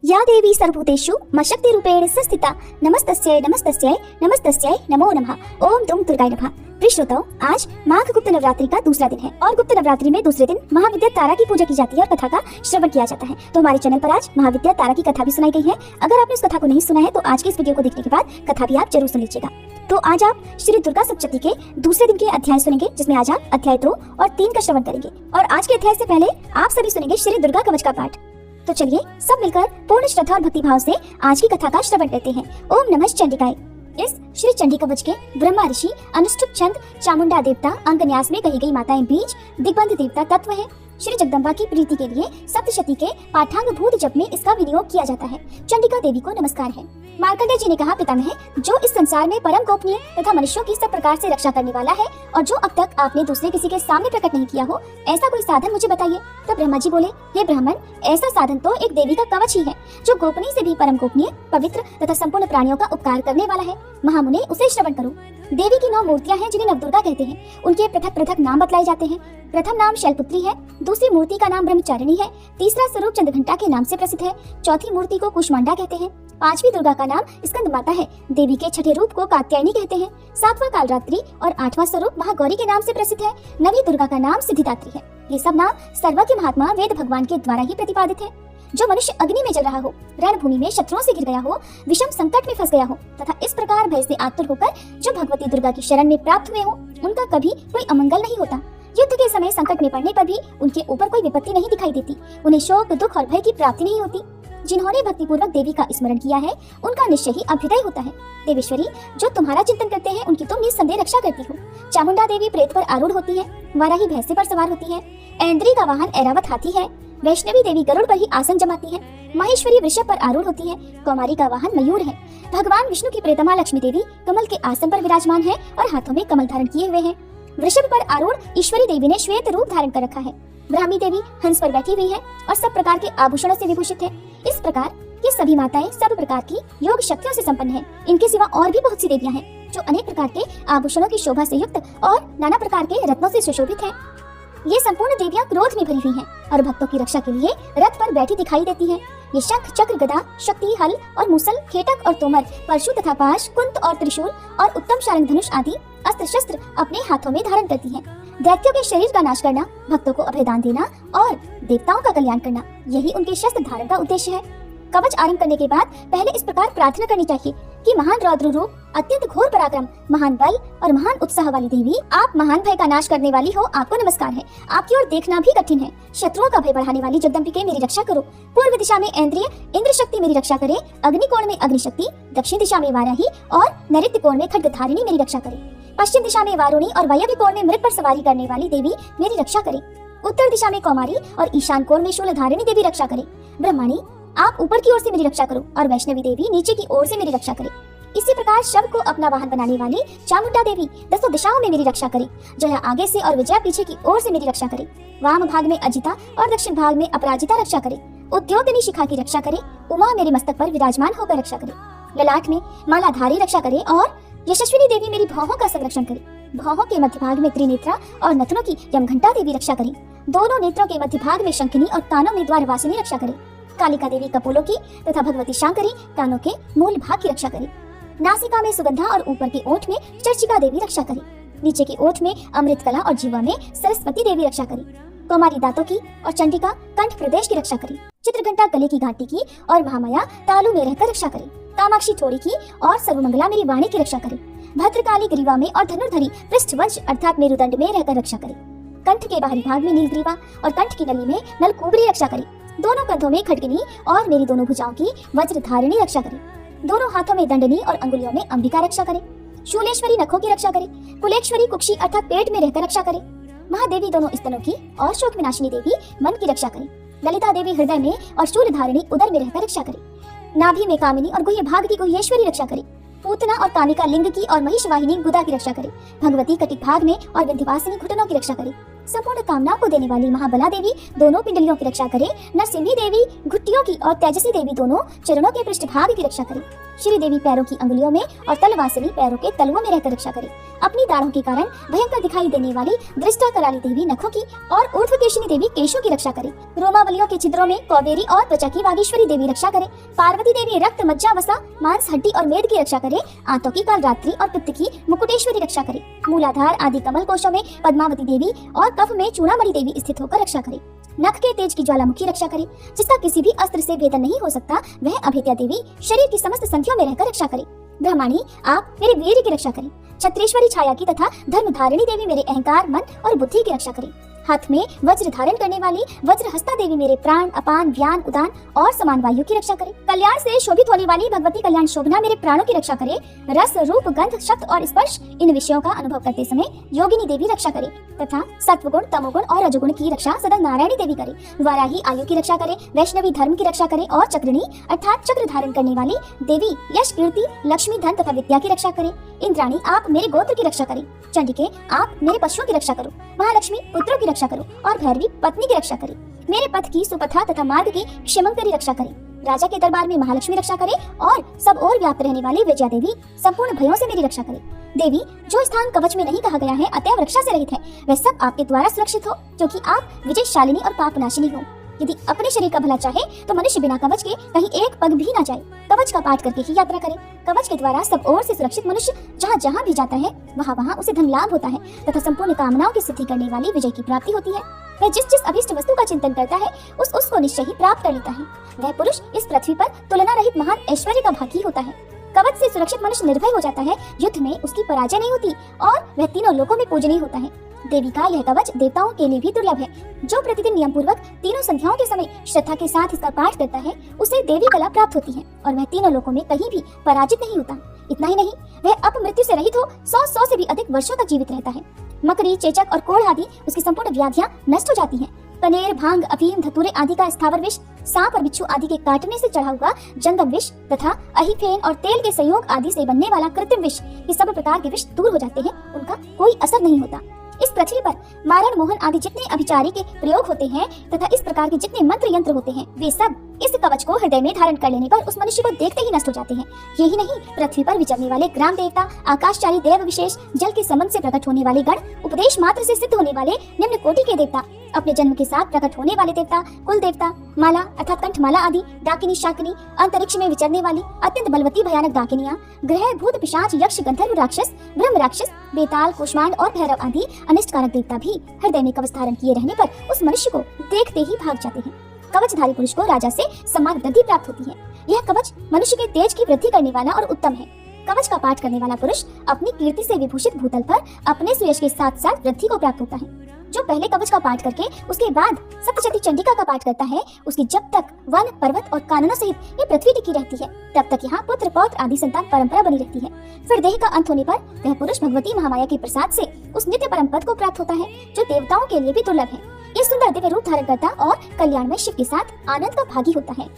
या देवी सर्वभूतेषु मशक्तिरूपेण संस्थिता नमस्तस्यै नमस्तस्यै नमस्तस्यै नमो नमः। ओम दुम दुर्गाय नमः। प्रिय श्रोताओं, आज माघ गुप्त नवरात्रि का दूसरा दिन है और गुप्त नवरात्रि में दूसरे दिन महाविद्या तारा की पूजा की जाती है और कथा का श्रवण किया जाता है। तो हमारे चैनल पर आज महाविद्या तारा की कथा भी सुनाई गई है। अगर आपने उस कथा को नहीं सुना है तो आज के इस वीडियो को देखने के बाद कथा भी आप जरूर सुन लीजिएगा। तो आज आप श्री दुर्गा सप्तशती के दूसरे दिन के अध्याय सुनेंगे, जिसमें आज आप अध्याय 2 और 3 का श्रवण करेंगे। और आज के अध्याय से पहले आप सभी सुनेंगे श्री दुर्गा कवच का पाठ। तो चलिए सब मिलकर पूर्ण श्रद्धा और भक्ति भाव से आज की कथा का श्रवण करते हैं। ओम नमः चंडिकाय। इस श्री चंडी कवच के ब्रह्मा ऋषि अनुष्टुप छंद चामुंडा देवता अंगन्यास में कही गई माताएं बीज दिग्बंध देवता तत्व है। श्री जगदम्बा की प्रीति के लिए सप्तशती के पाठांग भूत जप में इसका विनियोग किया जाता है। चंडिका देवी को नमस्कार है। मार्कंडेय जी ने कहा, पितामह, जो इस संसार में परम गोपनीय तथा मनुष्यों की सब प्रकार से रक्षा करने वाला है और जो अब तक आपने दूसरे किसी के सामने प्रकट नहीं किया हो, ऐसा कोई साधन मुझे बताइए। तो ब्रह्मा जी बोले, हे ब्राह्मण, ऐसा साधन तो एक देवी का कवच ही है, जो गोपनीय से भी परम गोपनीय, पवित्र तथा संपूर्ण प्राणियों का उपकार करने वाला है। महामुने, उसे श्रवण करो। देवी की 9 मूर्तियां हैं जिन्हें नवदुर्गा कहते हैं। उनके पृथक पृथक नाम बतलाए जाते हैं। प्रथम नाम शैलपुत्री है, दूसरी मूर्ति का नाम ब्रह्मचारिणी है, तीसरा स्वरूप चंद्रघंटा के नाम से प्रसिद्ध है, चौथी मूर्ति को कुष्मांडा कहते हैं, पांचवी दुर्गा का नाम स्कंद माता है, देवी के छठे रूप को कात्यायनी कहते हैं, सातवां कालरात्रि और 8वां स्वरूप महागौरी के नाम से प्रसिद्ध है, नवी दुर्गा का नाम सिद्धिदात्री है। ये सब नाम सर्वज्ञ महात्मा वेद भगवान के द्वारा ही प्रतिपादित है। जो मनुष्य अग्नि में जल रहा हो, रणभूमि में शत्रुओं से घिर गया हो, विषम संकट में फंस गया हो तथा इस प्रकार भय से आतुर होकर जो भगवती दुर्गा की शरण में प्राप्त हुए हो, उनका कभी कोई अमंगल नहीं होता। युद्ध के समय संकट में पड़ने पर भी उनके ऊपर कोई विपत्ति नहीं दिखाई देती। उन्हें शोक, दुख और भय की प्राप्ति नहीं होती। जिन्होंने भक्ति पूर्वक देवी का स्मरण किया है, उनका निश्चय ही अभ्युदय होता है। देवेश्वरी, जो तुम्हारा चिंतन करते हैं, उनकी तुम निस्संदेह रक्षा करती हो। चामुंडा देवी प्रेत पर आरूढ़ होती है, वाराही भैंसे पर सवार होती है, ऐन्द्री का वाहन ऐरावत हाथी है, वैष्णवी देवी गरुड़ पर ही आसन जमाती है, महेश्वरी वृषभ पर आरूढ़ होती है, कौमारी का वाहन मयूर है। भगवान विष्णु की प्रेतमा लक्ष्मी देवी कमल के आसन पर विराजमान है और हाथों में कमल धारण किए हुए हैं। वृषभ पर आरूढ़ ईश्वरी देवी ने श्वेत रूप धारण कर रखा है। ब्राह्मी देवी हंस पर बैठी हुई है और सब प्रकार के आभूषणों से विभूषित है। इस प्रकार ये सभी माताएं सब प्रकार की योग शक्तियों से संपन्न है। इनके सिवा और भी बहुत सी देवियां हैं, जो अनेक प्रकार के आभूषणों की शोभा से युक्त और नाना प्रकार के रत्नों से सुशोभित है। ये संपूर्ण देवियां क्रोध में भरी हुई हैं और भक्तों की रक्षा के लिए रथ पर बैठी दिखाई देती हैं। ये शंख, चक्र, गदा, शक्ति, हल और मुसल, खेटक और तोमर, परशु तथा पाश, कुंत और त्रिशूल और उत्तम शारंग धनुष आदि अस्त्र शस्त्र अपने हाथों में धारण करती हैं। दैत्यों के शरीर का नाश करना, भक्तों को अभयदान देना और देवताओं का कल्याण करना, यही उनके शस्त्र धारण का उद्देश्य है। कवच आरंभ करने के बाद पहले इस प्रकार प्रार्थना करनी चाहिए कि महान रौद्र रूप, अत्यंत घोर पराक्रम, महान बल और महान उत्साह वाली देवी, आप महान भय का नाश करने वाली हो, आपको नमस्कार है। आपकी ओर देखना भी कठिन है। शत्रुओं का भय बढ़ाने वाली जगदम्बिके मेरी रक्षा करो। पूर्व दिशा में ऐन्द्रिय इंद्र शक्ति मेरी रक्षा करे, अग्निकोण में अग्नि शक्ति, दक्षिण दिशा में वाराही और नैऋत्य कोण में खड्गधारिणी मेरी रक्षा करे, पश्चिम दिशा में वारुणी और वायव्य कोण में मृग पर सवारी करने वाली देवी मेरी रक्षा करे, उत्तर दिशा में कौमारी और ईशान कोण में शूलधारिणी देवी रक्षा करे। ब्रह्मणी, आप ऊपर की ओर से मेरी रक्षा करो और वैष्णवी देवी नीचे की ओर से मेरी रक्षा करे। इसी प्रकार शव को अपना वाहन बनाने वाली चामुंडा देवी 10 दिशाओं में मेरी रक्षा करे। जया आगे से और विजया पीछे की ओर से मेरी रक्षा करे। वाम भाग में अजिता और दक्षिण भाग में अपराजिता रक्षा करे। उद्योगिनी शिखा की रक्षा करे। उमा मेरे मस्तक पर विराजमान होकर रक्षा करे। ललाट में मालाधारी रक्षा करे और यशस्विनी देवी मेरी भौहों का संरक्षण करे। भौहों के मध्य भाग में त्रिनेत्रा और नथनों की यमघंटा देवी रक्षा करे। दोनों नेत्रों के मध्य भाग में शंखिनी और कानों में द्वारवासिनी रक्षा करे। कालिका देवी कपोलों की तथा भगवती शांकरी कानों के मूल भाग की रक्षा करे। नासिका में सुगंधा और ऊपर के ओठ में चर्चिका देवी रक्षा करे। नीचे के ओठ में अमृत कला और जीवा में सरस्वती देवी रक्षा करे। कौमारी दांतों की और चंडिका कंठ प्रदेश की रक्षा करे। चित्रघंटा गले की घाटी की और महामाया तालु में रहकर रक्षा करे। कामाक्षी ठोड़ी की और सर्वमंगला मेरी वाणी की रक्षा करे। भद्रकाली ग्रीवा में और धनुर्धरी पृष्ठवंश अर्थात मेरुदंड में रहकर रक्षा करे। कंठ के बाहरी भाग में नीलग्रीवा और कंठ की नली में नलकुबरी रक्षा करे। दोनों कंधों में खड्गनी और मेरी दोनों भुजाओं की वज्रधारिणी रक्षा करे। दोनों हाथों में दंडनी और अंगुलियों में अंबिका रक्षा करे। शूलेश्वरी नखों की रक्षा करे। कुलेश्वरी कुक्षी अर्थात पेट में रहकर रक्षा करे। महादेवी दोनों स्तनों की और शोक विनाशिनी देवी मन की रक्षा करे। ललिता देवी हृदय में और शूलधारिणी उदर में रहकर रक्षा करे। नाभि में कामिनी और गुह्य भाग की गुह्येश्वरी रक्षा करे। पूतना और कामिका लिंग की और महिषवाहिनी गुदा की रक्षा करे। भगवती कटिक भाग में और विंध्यवासिनी घुटनों की रक्षा करे। संपूर्ण कामनाओं को देने वाली महाबला देवी दोनों पिंडलियों की रक्षा करे। नरसिंही देवी घुट्टियों की और तेजस्वी देवी दोनों चरणों के पृष्ठभाग की रक्षा करे। श्री देवी पैरों की अंगुलियों में और तलवासिनी पैरों के तलुओं में रहकर रक्षा करे। अपनी दाढ़ों के कारण भयंकर दिखाई देने वाली दृष्टा कराली देवी नखों की और ऊर्ध्वकेशिनी देवी केशों की रक्षा करे। रोमावलियों के छिद्रों में कौबेरी और त्वचा की वागीश्वरी देवी रक्षा करे। पार्वती देवी रक्त, मज्जा, वसा, मांस, हड्डी और मेद की रक्षा करे। आंतों की कालरात्रि और पित्त की मुकुटेश्वरी रक्षा करे। मूलाधार आदि कमल कोशों में पद्मावती देवी और कफ में चूड़ामणि देवी स्थित होकर रक्षा करे। नख के तेज की ज्वालामुखी रक्षा करे। जिसका किसी भी अस्त्र से भेदन नहीं हो सकता, वह अभेद्या देवी शरीर की समस्त संख्याओं में रहकर रक्षा करे। ब्रह्माणी, आप मेरे वीर की रक्षा करें। छत्रेश्वरी छाया की तथा धर्मधारिणी देवी मेरे अहंकार, मन और बुद्धि की रक्षा करें। हाथ में वज्र धारण करने वाली वज्रहस्ता देवी मेरे प्राण, अपान, व्यान, उदान और समान वायु की रक्षा करे। कल्याण से शोभित होने वाली भगवती कल्याण शोभना मेरे प्राणों की रक्षा करे। रस, रूप, गंध, शब्द और स्पर्श इन विषयों का अनुभव करते समय योगिनी देवी रक्षा करे तथा सत्वगुण, तमोगुण और रजोगुण की रक्षा सदा नारायणी देवी करे। वाराही आयु की रक्षा करे। वैष्णवी धर्म की रक्षा करे और चक्रणी अर्थात चक्र धारण करने वाली देवी यश, कीर्ति, लक्ष्मी, धन तथा विद्या की रक्षा करे। इंद्राणी, आप मेरे गोत्र की रक्षा करें। चंडिके, आप मेरे पशुओं की रक्षा करो। महालक्ष्मी, पुत्रों की रक्षा करो और भैरवी पत्नी की रक्षा करे। मेरे पथ की, सुपथा तथा मार्ग की क्षेमंकरी रक्षा करे। राजा के दरबार में महालक्ष्मी रक्षा करे और सब ओर व्याप्त रहने वाली विजया देवी संपूर्ण भयों से मेरी रक्षा करे। देवी, जो स्थान कवच में नहीं कहा गया है अतएव रक्षा से रहित है, वह सब आपके द्वारा सुरक्षित हो, क्योंकि आप विजयशालिनी और पापनाशिनी हो। यदि अपने शरीर का भला चाहे तो मनुष्य बिना कवच के कहीं एक पग भी ना जाए। कवच का पाठ करके ही यात्रा करे। कवच के द्वारा सब ओर से सुरक्षित मनुष्य जहाँ जहाँ भी जाता है वहाँ वहाँ उसे धन लाभ होता है तथा संपूर्ण कामनाओं की सिद्धि करने वाली विजय की प्राप्ति होती है। वह जिस जिस अभीष्ट वस्तु का चिंतन करता है उसको निश्चय ही प्राप्त कर लेता है। वह पुरुष इस पृथ्वी पर तुलना रहित महान ऐश्वर्य का भागी होता है। कवच से सुरक्षित मनुष्य निर्भय हो जाता है। युद्ध में उसकी पराजय नहीं होती और वह तीनों लोकों में पूजनीय होता है। देवी का यह कवच देवताओं के लिए भी दुर्लभ है। जो प्रतिदिन नियम पूर्वक तीनों संध्याओं के समय श्रद्धा के साथ इसका पाठ करता है उसे देवी कला प्राप्त होती है और वह तीनों लोकों में कहीं भी पराजित नहीं होता। इतना ही नहीं, वह अपमृत्यु से रहित हो 100 से भी अधिक वर्षों तक जीवित रहता है। मकड़ी, चेचक और कोढ़ आदि उसकी संपूर्ण व्याधियां नष्ट हो जाती हैं। कनेर, भांग, अफीम, धतूरे आदि का स्थावर विष, सांप और बिच्छू आदि के काटने से चढ़ा हुआ जंगम विष तथा अहिफेन और तेल के संयोग आदि से बनने वाला कृत्रिम विष, ये सब प्रकार के विष दूर हो जाते हैं, उनका कोई असर नहीं होता। इस पृथ्वी पर मारण, मोहन आदि जितने अभिचारी के प्रयोग होते हैं तथा इस प्रकार के जितने मंत्र यंत्र होते हैं, वे सब इस कवच को हृदय में धारण कर लेने पर उस मनुष्य को देखते ही नष्ट हो जाते हैं। यही नहीं, पृथ्वी पर विचरने वाले ग्राम देवता, आकाशचारी देव विशेष, जल के संबंध से प्रकट होने वाले गण, उपदेश मात्र से सिद्ध होने वाले निम्न कोटि के देवता, अपने जन्म के साथ प्रकट होने वाले देवता, कुल देवता, माला अर्थात कंठमाला आदि, डाकिनी, शाकिनी, अंतरिक्ष में विचरने वाली अत्यंत बलवती भयानक डाकिनियां, ग्रह, भूत, पिशाच, यक्ष, गंधर्व, राक्षस, ब्रह्म राक्षस, बेताल, कुष्मांड और भैरव आदि अनिष्टकारक देवता भी हृदय में कवच धारण किए रहने पर उस मनुष्य को देखते ही भाग जाते हैं। कवचधारी पुरुष को राजा से सम्मान वृद्धि प्राप्त होती है। यह कवच मनुष्य के तेज की वृद्धि करने वाला और उत्तम है। कवच का पाठ करने वाला पुरुष अपनी कीर्ति से विभूषित भूतल पर अपने सुयश के साथ साथ वृद्धि को प्राप्त होता है। जो पहले कवच का पाठ करके उसके बाद सप्तशती चंडिका का पाठ करता है, उसकी जब तक वन, पर्वत और काननों सहित ये पृथ्वी टिकी रहती है, तब तक यहाँ पुत्र, पौत्र आदि संतान परंपरा बनी रहती है। फिर देह का अंत होने पर वह पुरुष भगवती महामाया के प्रसाद से उस नित्य परम पद को प्राप्त होता है, जो देवताओं के लिए भी दुर्लभ है। ये सुंदर दिव्य रूप धारण करता और कल्याणमय शिव के साथ आनंद का भागी होता है।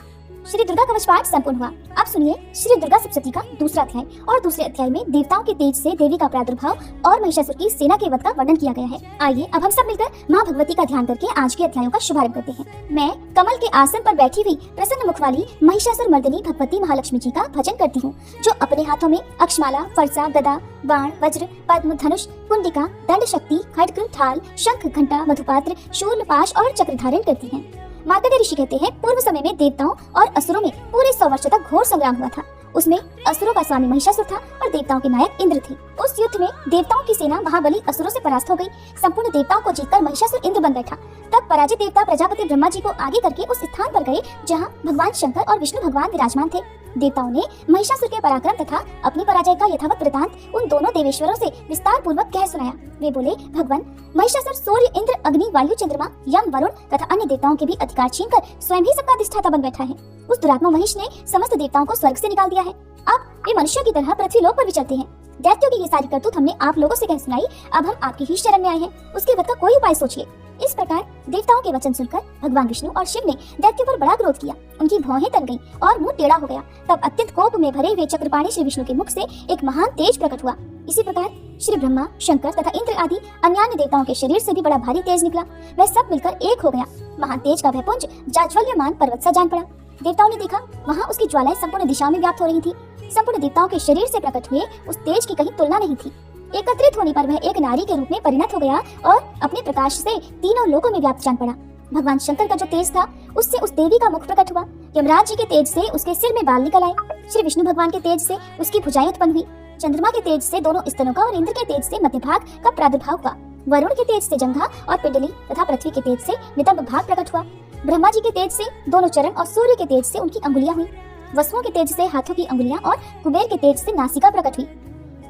श्री दुर्गा कवच पाठ संपूर्ण हुआ। अब सुनिए श्री दुर्गा सप्तशती का दूसरा अध्याय। और दूसरे अध्याय में देवताओं के तेज से देवी का प्रादुर्भाव और महिषासुर की सेना के वध का वर्णन किया गया है। आइए अब हम सब मिलकर माँ भगवती का ध्यान करके आज के अध्यायों का शुभारंभ करते हैं। मैं कमल के आसन पर बैठी हुई प्रसन्न मुख वाली महिषासुर मर्दिनी भगवती महालक्ष्मी जी का भजन करती हूँ, जो अपने हाथों में अक्षमाला, फरसा, गदा, बाण, वज्र, पद्म, धनुष, कुंडिका, दंड शक्ति, खड्ग, ढाल, शंख, घंटा, मधुपात्र, शूल, पाश और चक्र धारण करती है। मार्कंडेय ऋषि कहते हैं, पूर्व समय में देवताओं और असुरों में पूरे 100 वर्षों तक घोर संग्राम हुआ था। उसमें असुरों का स्वामी महिषासुर था और देवताओं के नायक इंद्र थे। उस युद्ध में देवताओं की सेना महाबली असुरों से परास्त हो गई। संपूर्ण देवताओं को जीतकर महिषासुर इंद्र बन बैठा। तब पराजित देवता प्रजापति ब्रह्मा जी को आगे करके उस स्थान पर गए जहाँ भगवान शंकर और विष्णु भगवान विराजमान थे। देवताओं ने महिषासुर के पराक्रम तथा अपनी पराजय का यथावत वृतांत उन दोनों देवेश्वरों से विस्तार पूर्वक कह सुनाया। वे बोले, भगवान, महिषासुर सूर्य, इंद्र, अग्नि, वायु, चंद्रमा, यम, वरुण तथा अन्य देवताओं के भी अधिकार छीनकर स्वयं ही सबका अधिष्ठाता बन बैठा है। उस दुरात्मा महिष ने समस्त देवताओं को स्वर्ग से निकाल दिया है। अब वे मनुष्यों की तरह पृथ्वी लोक पर विचरते हैं। दैत्यों की ये सारी करतूत हमने आप लोगों से कह सुनाई। अब हम आपकी ही शरण में आए हैं, उसके वध का कोई उपाय सोचिए। इस प्रकार देवताओं के वचन सुनकर भगवान विष्णु और शिव ने दैत्यों पर बड़ा क्रोध किया। उनकी भौहें तन गईं और मुंह टेढ़ा हो गया। तब अत्यंत कोप में भरे हुए चक्रपाणी श्री विष्णु के मुख से एक महान तेज प्रकट हुआ। इसी प्रकार श्री ब्रह्मा, शंकर तथा इंद्र आदि अन्य देवताओं के शरीर से भी बड़ा भारी तेज निकला। वह सब मिलकर एक हो गया। महान तेज का वह पुंज जाज्वल्यमान पर्वत सा जान पड़ा। देवताओं ने देखा वहाँ उसकी ज्वालाएं संपूर्ण दिशाओं में व्याप्त हो रही थी। संपूर्ण देवताओं के शरीर से प्रकट हुए उस तेज की कहीं तुलना नहीं थी। एकत्रित होने पर वह एक नारी के रूप में परिणत हो गया और अपने प्रकाश से तीनों लोकों में व्याप्त जान पड़ा। भगवान शंकर का जो तेज था उससे उस देवी का मुख प्रकट हुआ। यमराज जी के तेज से उसके सिर में बाल निकल आए। श्री विष्णु भगवान के तेज से उसकी भुजाएं उत्पन्न हुई। चंद्रमा के तेज से दोनों स्तनों का और इंद्र के तेज से मध्य भाग का प्रादुर्भाव हुआ। वरुण के तेज से जंघा और पिंडली तथा पृथ्वी के तेज से नितंब भाग प्रकट हुआ। ब्रह्मा जी के तेज से दोनों चरण और सूर्य के तेज से उनकी अंगुलियां हुई। वसुओं के तेज से हाथों की अंगुलियां और कुबेर के तेज से नासिका प्रकट हुई।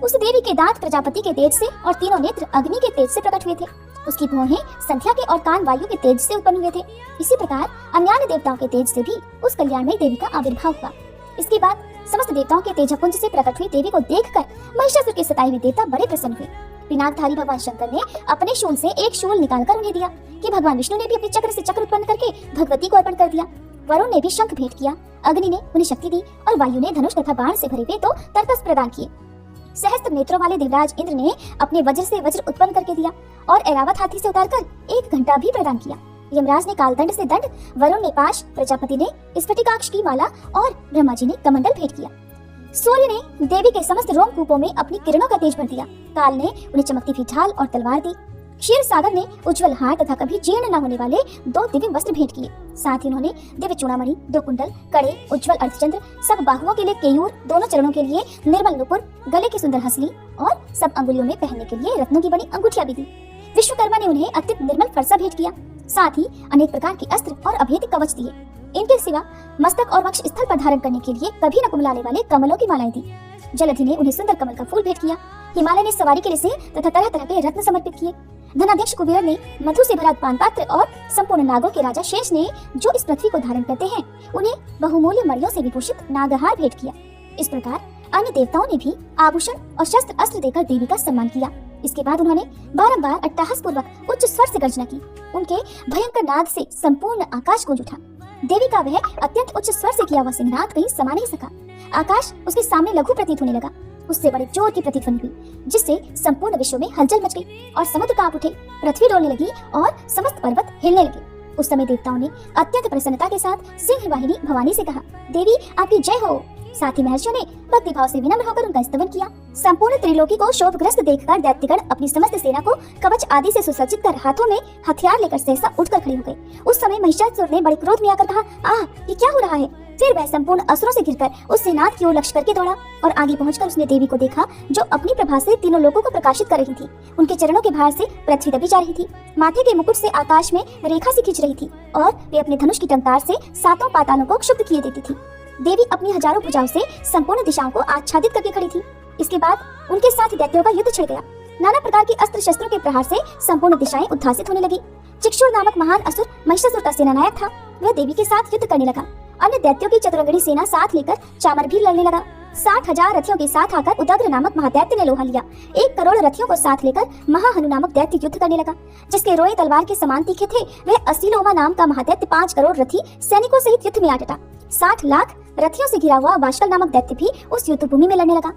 उस देवी के दांत प्रजापति के तेज से और तीनों नेत्र अग्नि के तेज से प्रकट हुए थे। उसकी भौहें संध्या के और कान वायु के तेज से उत्पन्न हुए थे। इसी प्रकार अन्य देवताओं के तेज से भी उस कल्याणमयी देवी का आविर्भाव हुआ। इसके बाद समस्त देवताओं के तेजपुंज से प्रकट हुई देवी को देखकर महिषासुर के सताए हुए देवता बड़े प्रसन्न हुए। पिनाकधारी भगवान शंकर ने अपने शूल से एक शूल निकालकर उन्हें दिया कि भगवान विष्णु ने भी अपने चक्र से चक्र उत्पन्न करके भगवती को अर्पण कर दिया। वरुण ने भी शंख भेंट किया। अग्नि ने उन्हें शक्ति दी और वायु ने धनुष तथा बाण से भरे हुए दो तरकस प्रदान किए। सहस्त्र नेत्रों वाले देवराज इंद्र ने अपने वज्र से वज्र उत्पन्न करके दिया और ऐरावत हाथी से उतारकर 1 घंटा भी प्रदान किया। यमराज ने कालदंड से दंड, वरुण ने पाश, प्रजापति ने स्फटिकाक्ष की माला और ब्रह्मा जी ने कमंडल भेंट किया। सूर्य ने देवी के समस्त रोमकूपों में अपनी किरणों का तेज भर दिया। काल ने उन्हें चमकती हुई ढाल और तलवार दी। क्षीर सागर ने उज्जवल हार तथा कभी जीर्ण न होने वाले 2 दिव्य वस्त्र भेंट किए। साथ ही उन्होंने दिव्य चूड़ामणि, 2 कुंडल, कड़े, उज्जवल अर्धचंद्र, सब बाहुओं के लिए केयूर, दोनों चरणों के लिए निर्मल नुपुर, गले की सुंदर हंसली और सब अंगुलियों में पहनने के लिए रत्नों की बनी अंगूठियां भी दी। विश्वकर्मा ने उन्हें अत्यंत निर्मल फरसा भेंट किया। साथ ही अनेक प्रकार के अस्त्र और अभेद्य कवच दिए। इनके सिवा मस्तक और वक्ष स्थल पर धारण करने के लिए कभी न कुमलाने वाले कमलों की मालाएं दी। जलधि ने उन्हें सुंदर कमल का फूल भेंट किया। हिमालय ने सवारी के लिए सिंह तथा तरह तरह के रत्न समर्पित किए। धनाध्यक्ष कुबेर ने मधु से भरा पान पात्र और संपूर्ण नागों के राजा शेष ने जो इस पृथ्वी को धारण करते हैं उन्हें बहुमूल्य मणियों से विभूषित नागहार भेंट किया। इस प्रकार अन्य देवताओं ने भी आभूषण और शस्त्र अस्त्र देकर देवी का सम्मान किया। इसके बाद उन्होंने बारंबार अट्टहास पूर्वक उच्च स्वर से गर्जना की। उनके भयंकर नाद से संपूर्ण आकाश गूंज उठा। देवी का वह अत्यंत उच्च स्वर से किया हुआ सिंहनाद कहीं समा नहीं सका। आकाश उसके सामने लघु प्रतीत होने लगा। उससे बड़े जोर की प्रतिध्वनि हुई जिससे संपूर्ण विश्व में हलचल मच गई और समुद्र कांप उठे, पृथ्वी डोलने लगी और समस्त पर्वत हिलने लगे। उस समय देवताओं ने अत्यंत प्रसन्नता के साथ सिंह वाहिनी भवानी से कहा, देवी आपकी जय हो। साथ ही महर्षियों ने भक्ति भाव से विनम्र होकर उनका स्तवन किया। संपूर्ण त्रिलोकी को शोभग्रस्त देखकर दैत्यगण अपनी समस्त सेना को कवच आदि से सुसज्जित कर हाथों में हथियार लेकर सहसा उठकर खड़े हो गए। उस समय महिषासुर ने बड़े क्रोध में आकर कहा, ये क्या हो रहा है? फिर वह संपूर्ण असुरों से घिरकर उस सेनाथ की ओर लक्ष्य करके दौड़ा और आगे पहुंचकर उसने देवी को देखा जो अपनी प्रभा से तीनों लोगों को प्रकाशित कर रही थी। उनके चरणों के भार से पृथ्वी दबी जा रही थी। माथे के मुकुट से आकाश में रेखा सी खींच रही थी और वे अपने धनुष की टंकार से 7 पातालों को क्षुब्ध किए देती थी। देवी अपनी हजारों भुजाओं से संपूर्ण दिशाओं को आच्छादित करके खड़ी थी। इसके बाद उनके साथ दैत्यों का युद्ध छिड़ गया। नाना प्रकार के अस्त्र शस्त्रों के प्रहार से संपूर्ण दिशाएं उद्धासित होने लगी। चिक्षुर नामक महान असुर महिषासुर का सेनानायक था। वह देवी के साथ युद्ध करने लगा। अन्य दैत्यों की चतुरंगनी सेना साथ लेकर चामर भी लड़ने लगा। 60,000 रथियों के साथ आकर उदग्र नामक महादैत्य ने लोहा लिया। 1 करोड़ रथियों को साथ लेकर महाहनु नामक दैत्य युद्ध करने लगा। जिसके रोए तलवार के समान तीखे थे वह असीलोमा नाम का महादैत्य 5 करोड़ रथी सैनिकों सहित युद्ध में आ डटा। 60 लाख रथियों से घिरा हुआ वाशकल नामक दैत्य भी उस युद्ध भूमि में लड़ने लगा।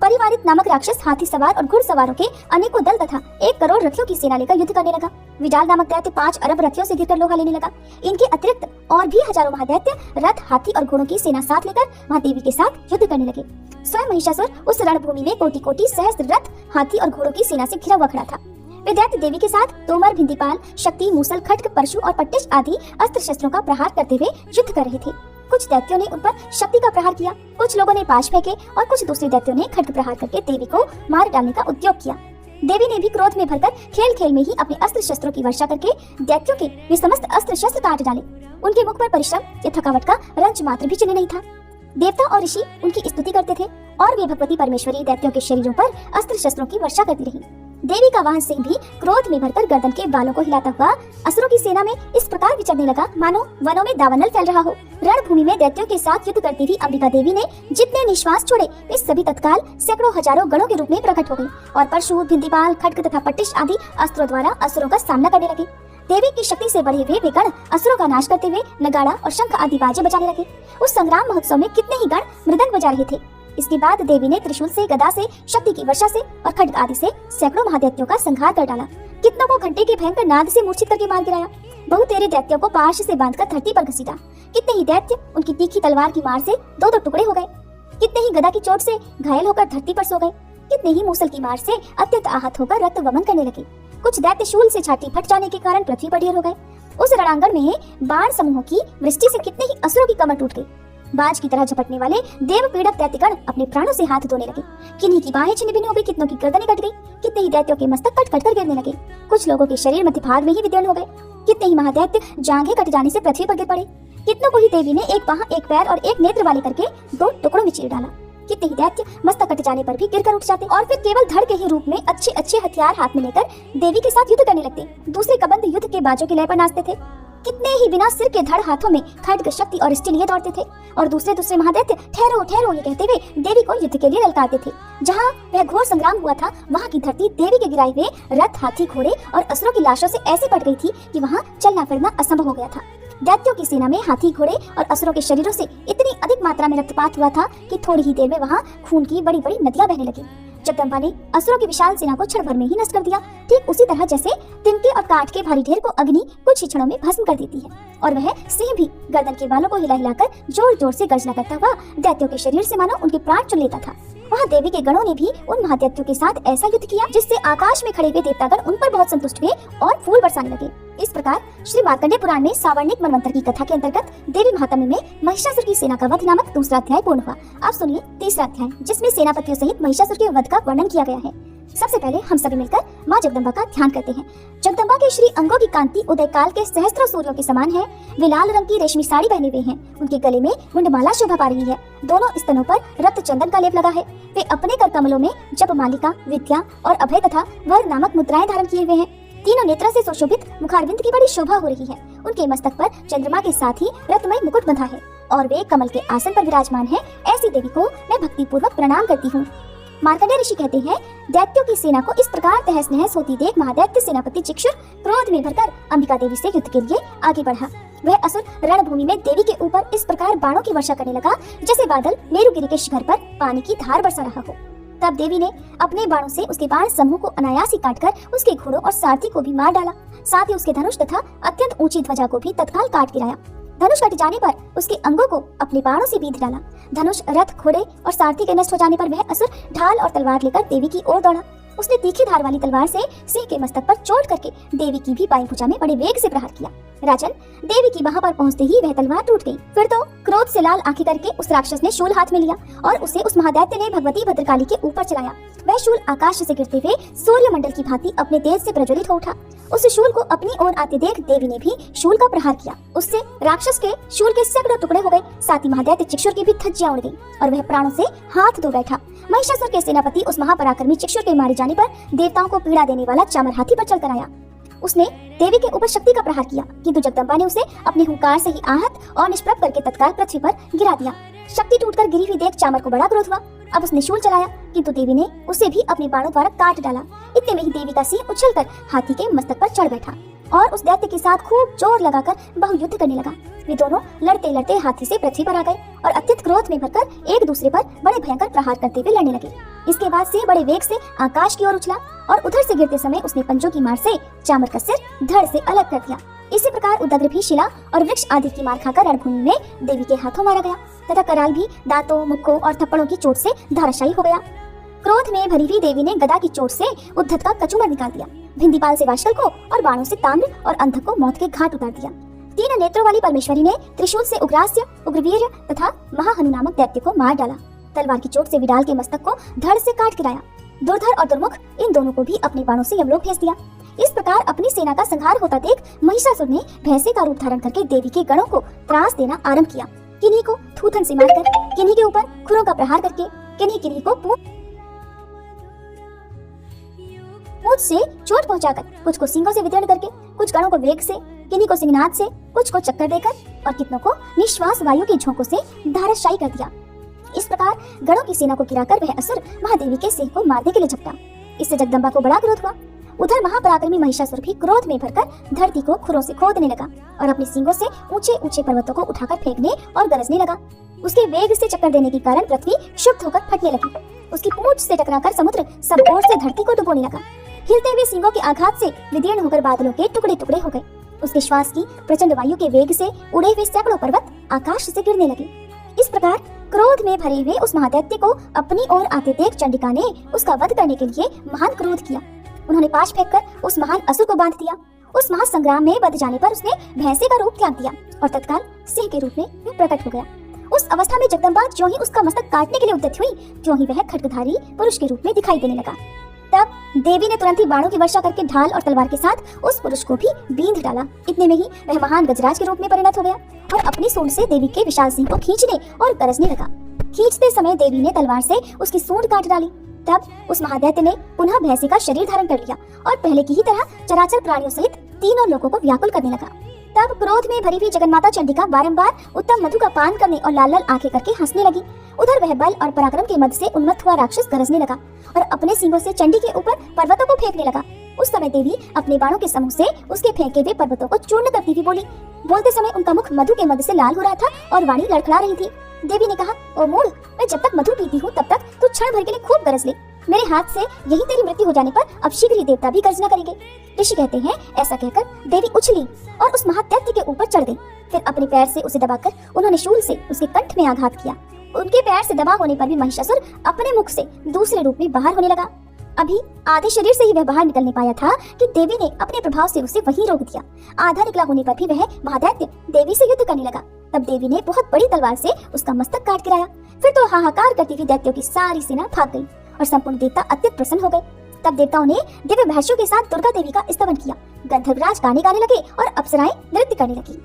परिवारित नामक राक्षस हाथी सवार और घुड़सवारों के अनेकों दल तथा 1 करोड़ रथियों की सेना लेकर युद्ध करने लगा। विडाल नामक दैत्य 5 अरब रथियों से घिरकर लोहा लेने लगा। इनके अतिरिक्त और भी हजारों महादैत्य रथ, हाथी और घोड़ों की सेना साथ लेकर वहां देवी के साथ युद्ध करने लगे। स्वयं महिषासुर उस रणभूमि में कोटि कोटि सहस्त्र रथ, हाथी और घोड़ों की सेना से घिरा हुआ खड़ा था। वे दैत्य देवी के साथ तोमर, भिंदीपाल, शक्ति, मूसल, खड्ग, परशु और पट्टिश आदि अस्त्र शस्त्रों का प्रहार करते हुए युद्ध कर रहे थे। कुछ दैत्यों ने उन पर शक्ति का प्रहार किया, कुछ लोगों ने पाश फेंके और कुछ दूसरे दैत्यों ने खड्ग प्रहार करके देवी को मार डालने का उद्योग किया। देवी ने भी क्रोध में भरकर खेल खेल में ही अपने अस्त्र शस्त्रों की वर्षा करके दैत्यों के वे समस्त अस्त्र शस्त्र काट डाले। उनके मुख पर परिश्रम या थकावट का रंच मात्र भी चिन्ह नहीं था। देवता और ऋषि उनकी स्तुति करते थे और वे भगवती परमेश्वरी दैत्यों के शरीरों पर अस्त्र शस्त्रों की वर्षा करती रही। देवी का वाहन सिंह भी क्रोध में भरकर गर्दन के बालों को हिलाता हुआ असुरों की सेना में इस प्रकार विचरने लगा मानो वनों में दावानल फैल रहा हो। रणभूमि में दैत्यों के साथ युद्ध करती हुई अंबिका देवी ने जितने निश्वास छोड़े वे सभी तत्काल सैकड़ों हजारों गणों के रूप में प्रकट हो गई और परशु, भिंदीपाल, खड्ग तथा पट्टिश आदि अस्त्रों द्वारा असुरों का सामना करने लगे। देवी की शक्ति से बढ़े हुए वे गण असुरों का नाश करते हुए नगाड़ा और शंख आदि बाजे बजाने लगे। उस संग्राम महोत्सव में कितने ही गण मृदंग बजा रहे थे। इसके बाद देवी ने त्रिशूल से, गदा से, शक्ति की वर्षा से और खड्ग आदि से सैकड़ों महादैत्यों का संहार कर डाला। कितनों को घंटे के भयंकर नाद से मूर्छित करके मार गिराया। बहुतेरे दैत्यों को पाश से बांधकर धरती पर घसीटा। कितने ही दैत्य उनकी तीखी तलवार की मार से दो दो टुकड़े हो गए। कितने ही गदा की चोट से घायल होकर धरती पर सो गए। कितने ही मूसल की मार से अत्यंत आहत होकर रक्त वमन करने लगे। कुछ दैत्य शूल से छाती फट जाने के कारण पृथ्वी पर ढेर हो गए। उस रणांगण में बाण समूहों की वृष्टि से कितने ही असुरों की कमर टूट गई। बाज की तरह झपटने वाले देव पीड़क दैत्यगण अपने प्राणों से हाथ धोने लगे। किन्हीं की बाहें छिन्न भिन्न हो गई, कितनों की गर्दनें कट गई, कितने ही दैत्यों के मस्तक कट कट कर गिरने लगे। कुछ लोगों के शरीर मध्य भाग में ही विदीर्ण हो गए। कितने ही महादैत्य जांघें कट जाने से पृथ्वी पर गिर पड़े। कितनों को ही देवी ने एक बाह, एक पैर और एक नेत्र वाले करके दो टुकड़ों में चीर डाला। कितने ही दैत्य मस्तक कट जाने पर भी गिरकर उठ जाते और फिर केवल धड़ के ही रूप में अच्छे अच्छे हथियार हाथ में लेकर देवी के साथ युद्ध करने लगते। दूसरे कबंध युद्ध के बाजों के लय पर नाचते थे। कितने ही बिना सिर के धड़ हाथों में खड्ग, शक्ति और स्टील लिए दौड़ते थे और दूसरे महादैत्य ठहरो ठहरो ये कहते हुए देवी को युद्ध के लिए ललकारते थे। जहाँ वह घोर संग्राम हुआ था वहाँ की धरती देवी के गिराए हुए रथ, हाथी, घोड़े और असुरों की लाशों से ऐसी पट गई थी कि वहाँ चलना फिरना असंभव हो गया था। दैत्यों की सेना में हाथी, घोड़े और असुरों के शरीरों से इतनी अधिक मात्रा में रक्तपात हुआ था कि थोड़ी ही देर में वहाँ खून की बड़ी बड़ी नदियां बहने लगी। जगदम्बा ने असुरों की विशाल सेना को क्षण भर में ही नष्ट कर दिया, ठीक उसी तरह जैसे तिनके और काठ के भारी ढेर को अग्नि कुछ ही क्षणों में भस्म कर देती है। और वह सिंह भी गर्दन के बालों को हिला हिलाकर जोर जोर से गर्जना करता हुआ दैत्यों के शरीर से मानो उनके प्राण चुन लेता था। वहाँ देवी के गणों ने भी उन महादैत्यों के साथ ऐसा युद्ध किया जिससे आकाश में खड़े हुए देवतागण उन पर बहुत संतुष्ट हुए और फूल बरसाने लगे। इस प्रकार श्री मार्कंडेय पुराण में सावर्णिक मनवंतर की कथा के अंतर्गत देवी महात्म्य में महिषासुर की सेना का वध नामक दूसरा अध्याय पूर्ण हुआ। अब सुनिए तीसरा अध्याय, जिसमें सेनापतियों सहित महिषासुर के वध का वर्णन किया गया है। सबसे पहले हम सभी मिलकर माँ जगदम्बा का ध्यान करते हैं। जगदम्बा के श्री अंगों की कांति उदय काल के सहस्त्रों सूर्यों के समान है। वे लाल रंग की रेशमी साड़ी पहने हुए हैं। उनके गले में मुंडमाला शोभा पा रही है। दोनों स्तनों पर रक्त चंदन का लेप लगा है। वे अपने कर कमलों में जप मालिका, विद्या और अभय तथा वर नामक मुद्राएं धारण किए हुए हैं। तीनों नेत्रों से सुशोभित मुखारविंद की बड़ी शोभा हो रही है। उनके मस्तक पर चंद्रमा के साथ ही रत्नमय मुकुट बंधा है और वे कमल के आसन पर विराजमान है। ऐसी देवी को मैं भक्ति पूर्वक प्रणाम करती हूँ। मार्कंडेय ऋषि कहते हैं, दैत्यों की सेना को इस प्रकार तहस नहस होती देख महादैत्य सेनापति चिक्षुर क्रोध में भरकर अंबिका देवी से युद्ध के लिए आगे बढ़ा। वह असुर रणभूमि में देवी के ऊपर इस प्रकार बाणों की वर्षा करने लगा जैसे बादल मेरुगिरी के शिखर पर पानी की धार बरसा रहा हो। तब देवी ने अपने बाणों से उसके बाण समूह को अनायास ही काटकर उसके घोड़ों और सारथी को भी मार डाला। साथ ही उसके धनुष तथा अत्यंत ऊंची ध्वजा को भी तत्काल काट गिराया। धनुष कट जाने पर उसके अंगों को अपने बाणों से बींध डाला। धनुष, रथ, घोड़े और सारथी के नष्ट हो जाने पर वह असुर ढाल और तलवार लेकर देवी की ओर दौड़ा। उसने तीखी धार वाली तलवार से सिंह के मस्तक पर चोट करके देवी की भी बाईं भुजा में बड़े वेग से प्रहार किया। राजन, देवी की बाह पर पहुंचते ही वह तलवार टूट गई। फिर तो क्रोध से लाल आंखें करके उस राक्षस ने शूल हाथ में लिया और उसे उस महादैत्य ने भगवती भद्रकाली के ऊपर चलाया। वह शूल आकाश से गिरते हुए सूर्य मंडल की भांति अपने तेज से प्रज्वलित हो उठा। उस शूल को अपनी ओर आते देख देवी ने भी शूल का प्रहार किया। उससे राक्षस के शूल के सैकड़ों टुकड़े हो गए। साथ ही महादैत्य चिक्षुर की भी धज्जियां उड़ गई और वह प्राणों से हाथ धो बैठा। महिषासुर के सेनापति उस महापराक्रमी चिक्षुर के मारे जाने पर देवताओं को पीड़ा देने वाला चामर हाथी पर चलकर आया। उसने देवी के ऊपर शक्ति का प्रहार किया, किंतु जगदम्बा ने उसे अपने हुंकार से ही आहत और निष्प्रभ करके तत्काल पृथ्वी पर गिरा दिया। शक्ति टूटकर गिरी हुई देख चामर को बड़ा क्रोध हुआ। अब उसने शूल चलाया, किंतु देवी ने उसे भी अपने बाणों द्वारा काट डाला। इतने में ही देवी का सिंह उछलकर हाथी के मस्तक पर चढ़ बैठा और उस दैत्य के साथ खूब जोर लगाकर बहुयुद्ध करने लगा। वे दोनों लड़ते लड़ते हाथी से पृथ्वी पर आ गए और अत्यंत क्रोध में भरकर एक दूसरे पर बड़े भयंकर प्रहार करते हुए लड़ने लगे। इसके बाद सिंह बड़े वेग से आकाश की ओर उछला और उधर से गिरते समय उसने पंजों की मार से चामर का सिर धड़ से अलग कर दिया। इसी प्रकार उदग्र भी शिला और वृक्ष आदि की मार खाकर रणभूमि में देवी के हाथों मारा गया तथा कराल भी दांतों, मुक्कों और थप्पड़ों की चोट से धाराशायी हो गया। क्रोध में भरी हुई देवी ने गदा की चोट से उद्धत का कचूमर निकाल दिया। भिंदीपाल से वाशकल को और बाणों से ताम्र और अंधक को मौत के घाट उतार दिया। तीन नेत्रों वाली परमेश्वरी ने त्रिशूल से उग्रास्य, उग्रवीर्य तथा महाहनु नामक दैत्य को मार डाला। तलवार की चोट से विडाल के मस्तक को धड़ से काट गिराया। दुर्धर और दुर्मुख इन दोनों को भी अपने बाणों से यमलोक भेज दिया। इस प्रकार अपनी सेना का संहार होता देख महिषासुर ने भैंसे का रूप धारण करके देवी के गणों को त्रास देना आरंभ किया। किन्हीं को थूथन से मारकर, किन्हीं के ऊपर खुरों का प्रहार करके, किन्हीं को पूंछ से चोट पहुंचाकर, कुछ को सींगों से विदीर्ण करके, कुछ गणों को वेग से, किन्हीं को सिंहनाद से, कुछ को चक्कर देकर और कितनों को निश्वास वायु की झोंकों से धाराशायी कर दिया। इस प्रकार गणों की सेना को गिराकर वह असुर महादेवी के सिंह को मारने के लिए झपटा। इससे जगदम्बा को बड़ा क्रोध हुआ। उधर महापराक्रमी महिषासुर भी क्रोध में भरकर धरती को खुरों से खोदने लगा और अपने सींगों से ऊंचे ऊंचे पर्वतों को उठाकर फेंकने और गरजने लगा। उसके वेग से टक्कर देने के कारण पृथ्वी क्षुब्ध होकर फटने लगी। उसकी पूंछ से टकराकर समुद्र सब ओर से धरती को डुबोने लगा। हिलते हुए सींगों के आघात से विदीर्ण होकर बादलों के टुकड़े टुकड़े हो गए। उसके श्वास की प्रचंड वायु के वेग से उड़े हुए सैकड़ों पर्वत आकाश से गिरने लगे। इस प्रकार क्रोध में भरे हुए उस महादैत्य को अपनी ओर आते देख चंडिका ने उसका वध करने के लिए महान क्रोध किया। उन्होंने पाश फेंककर उस महान असुर को बांध दिया। उस महासंग्राम में बध जाने पर उसने भैंसे का रूप त्याग दिया और तत्काल सिंह के रूप में प्रकट हो गया। उस अवस्था में जगदम्बा जो ही उसका मस्तक काटने के लिए उद्यत हुई, त्यों ही वह खड्गधारी पुरुष के रूप में दिखाई देने लगा। तब देवी ने तुरंत ही बाणों की वर्षा करके ढाल और तलवार के साथ उस पुरुष को भी बींध डाला। इतने में ही वह महान गजराज के रूप में परिणत हो गया और अपनी सूंड से देवी के विशाल सिंह को खींचने और गरजने लगा। खींचते समय देवी ने तलवार से उसकी सूंड काट डाली। तब उस महादैत्य ने पुनः भैंसे का शरीर धारण कर लिया और पहले की ही तरह चराचर प्राणियों सहित तीनों लोगों को व्याकुल करने लगा। तब क्रोध में भरी हुई जगन्माता चंडिका बारंबार उत्तम मधु का पान करने और लाल लाल आंखें करके हंसने लगी। उधर वह बल और पराक्रम के मद से उन्मत्त हुआ राक्षस गरजने लगा और अपने सींगों से चंडी के ऊपर पर्वतों को फेंकने लगा। उस समय देवी अपने बाणों के समूह से उसके फेंके हुए पर्वतों को चूर्ण करती हुई बोली। बोलते समय उनका मुख मधु के मद से लाल हो रहा था और वाणी लड़खड़ा रही थी। देवी ने कहा, ओ मूढ़, मैं जब तक मधु पीती हूँ तब तक तू क्षण भर के लिए खूब गरज ले। मेरे हाथ से यही तेरी मृत्यु हो जाने पर अब शीघ्र ही देवता भी गर्जना करेंगे। ऋषि कहते हैं, ऐसा कहकर देवी उछली और उस महादैत्य के ऊपर चढ़ गई। फिर अपने पैर से उसे दबाकर उन्होंने शूल से उसके कंठ में आघात किया। उनके पैर से दबा होने पर भी महिषासुर अपने मुख से दूसरे रूप में बाहर होने लगा। अभी आधे शरीर से ही वह बाहर निकलने पाया था कि देवी ने अपने प्रभाव से उसे वहीं रोक दिया। आधा निकला होने पर भी वह महादैत्य देवी से युद्ध करने लगा। तब देवी ने बहुत बड़ी तलवार से उसका मस्तक काट गिराया। फिर तो हाहाकार करती हुई दैत्यों की सारी सेना भाग गई और संपूर्ण देवता अत्यंत प्रसन्न हो गए। तब देवताओं ने दिव्य भाष्यों के साथ दुर्गा देवी का स्तवन किया। गंधर्वराज गाने गाने लगे और अप्सराएं नृत्य करने लगी।